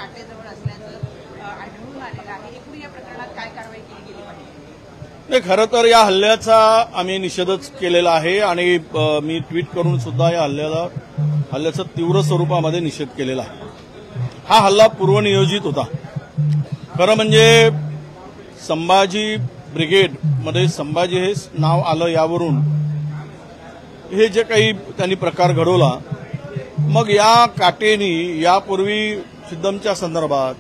काटेजवळ असल्याचं आढळून आलेलं आहे. एकूण या प्रकरणात काय कारवाई केली गेली पाहिजे? नाही, खरं तर या हल्ल्याचा आम्ही निषेधच केलेला आहे आणि मी ट्विट करून सुद्धा या हल्ल्याचा तीव्र स्वरूपामध्ये निषेध केलेला आहे. हा हल्ला पूर्वनियोजित होता. खरं म्हणजे संभाजी ब्रिगेडमध्ये संभाजी हे नाव आलं यावरून हे जे काही त्यांनी प्रकार घडवला, मग या काटेनी यापूर्वी सिद्धमच्या संदर्भात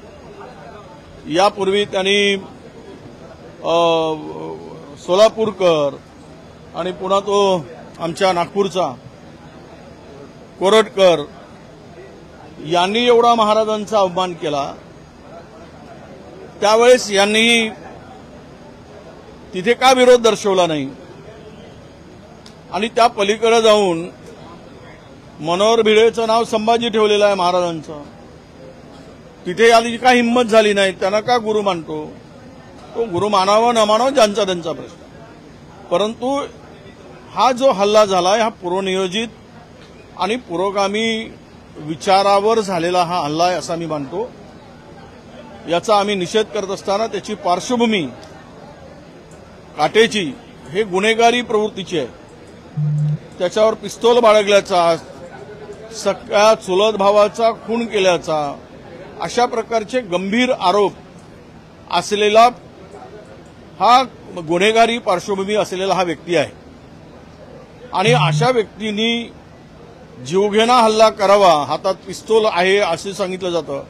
यापूर्वी त्यांनी सोलापूरकर आणि पुन्हा तो आमच्या नागपूरचा कोरटकर यांनी एवढा महाराजांचा अवमान केला. त्यावेळेस यांनी तिथे का विरोध दर्शवला नाही आणि त्या पलीकडे जाऊन मनोहर भिडेचं नाव संभाजी ठेवलेलं आहे महाराजांचं. तिथे याची का हिंमत झाली नाही? त्यांना का गुरु मानतो? तो गुरु मानावा न मानावा ज्यांचा त्यांचा प्रश्न. परंतु हा जो हल्ला झाला हा पूर्वनियोजित आणि पुरोगामी विचारावर झालेला हा हल्ला आहे असा मी मानतो. याचा आम्ही निषेध करत असताना त्याची पार्श्वभूमी काटेची हे गुन्हेगारी प्रवृत्तीची आहे. त्याच्यावर पिस्तूल बाळगल्याचा, सगळ्या चुलत भावाचा खून केल्याचा अशा प्रकारचे गंभीर आरोप असलेला हा गुन्हेगारी पार्श्वभूमी असलेला हा व्यक्ती आहे. आणि अशा व्यक्तींनी जीवघेणा हल्ला करावा, हातात पिस्तूल आहे असे सांगितलं जातं,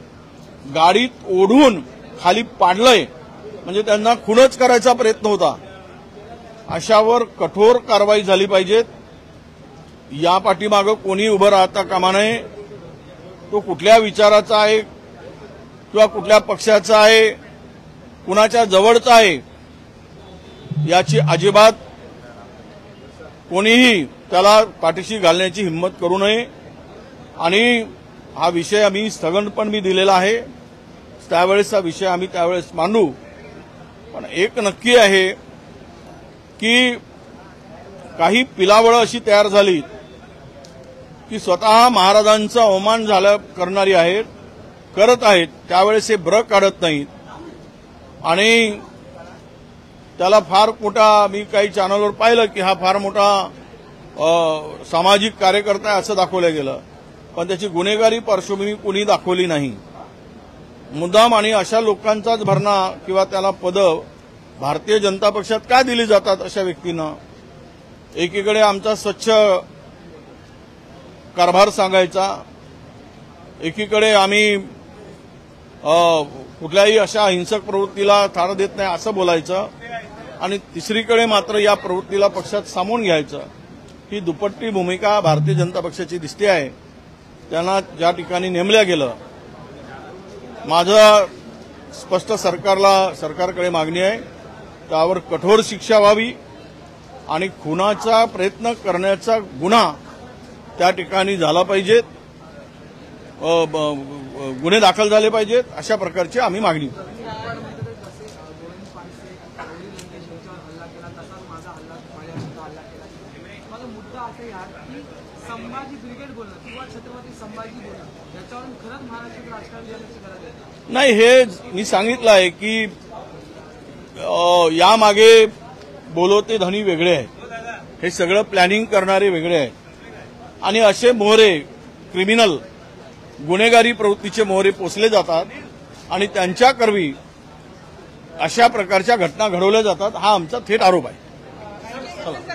गाडीत ओढून खाली पाडलंय म्हणजे त्यांना खूनच करायचा प्रयत्न होता. अशावर कठोर कारवाई झाली पाहिजे. या पाठीमागं कोणी उभं राहता कामा नये. तो कुठल्या विचाराचा आहे किंवा कुठल्या पक्षाचा आहे, कुणाच्या जवळचा आहे याची अजिबात कोणीही त्याला पाठीशी घालण्याची हिंमत करू नये. आणि हा विषय आम्ही स्थगन पण मी दिलेला आहे. त्यावेळेस हा विषय आम्ही त्यावेळेस मांडू. पण एक नक्की आहे की काही पिलावळं अशी तयार झाली की स्वतः महाराजांचा अवमान करणारी आहेत, करत आहेत, त्यावेळेस हे ब्र काढत नाहीत. आणि त्याला फार मोठा, मी काही चॅनलवर पाहिलं की हा फार मोठा सामाजिक कार्यकर्ता आहे असं दाखवलं गेलं, पण त्याची गुन्हेगारी पार्श्वभूमी कोणी दाखवली नाही. मुद्दाम आणि अशा लोकांचाच भरणा किंवा त्याला पद भारतीय जनता पक्षात का दिली जातात अशा व्यक्तींना? एकीकडे आमचा स्वच्छ कारभार सांगायचा, एकीकडे आम्ही कुठल्याही अशा हिंसक प्रवृत्तीला थारा देत नाही असं बोलायचं, आणि तिसरीकडे मात्र या प्रवृत्तीला पक्षात सामावून घ्यायचं. ही दुपट्टी भूमिका भारतीय जनता पक्षाची दिसते आहे. त्यांना ज्या ठिकाणी नेमल्या गेलं, माझं स्पष्ट सरकारकडे मागणी आहे, त्यावर कठोर शिक्षा व्हावी आणि खुनाचा प्रयत्न करण्याचा गुन्हा त्या ठिकाणी झाला पाहिजेत, गुन्हे दाखल झाले पाहिजेत, अशा प्रकारची आम्ही मागणी. संभाजी ब्रिगेड बोलणं किंवा छत्रपती संभाजी बोलणं याच्यावरून खरंच महाराष्ट्रात राजकारण करण्याची गरज आहे? नाही, हे मी सांगितलं आहे की यामागे बोलवते धनी वेगळे आहेत, हे सगळं प्लॅनिंग करणारे वेगळे आहेत. आणि असे मोहरे, क्रिमिनल गुन्हेगारी प्रवृत्तीचे मोहरे पोचले जातात आणि त्यांच्या करवी अशा प्रकारच्या घटना घडवल्या जातात. हा आमचा थेट आरोप आहे. चला.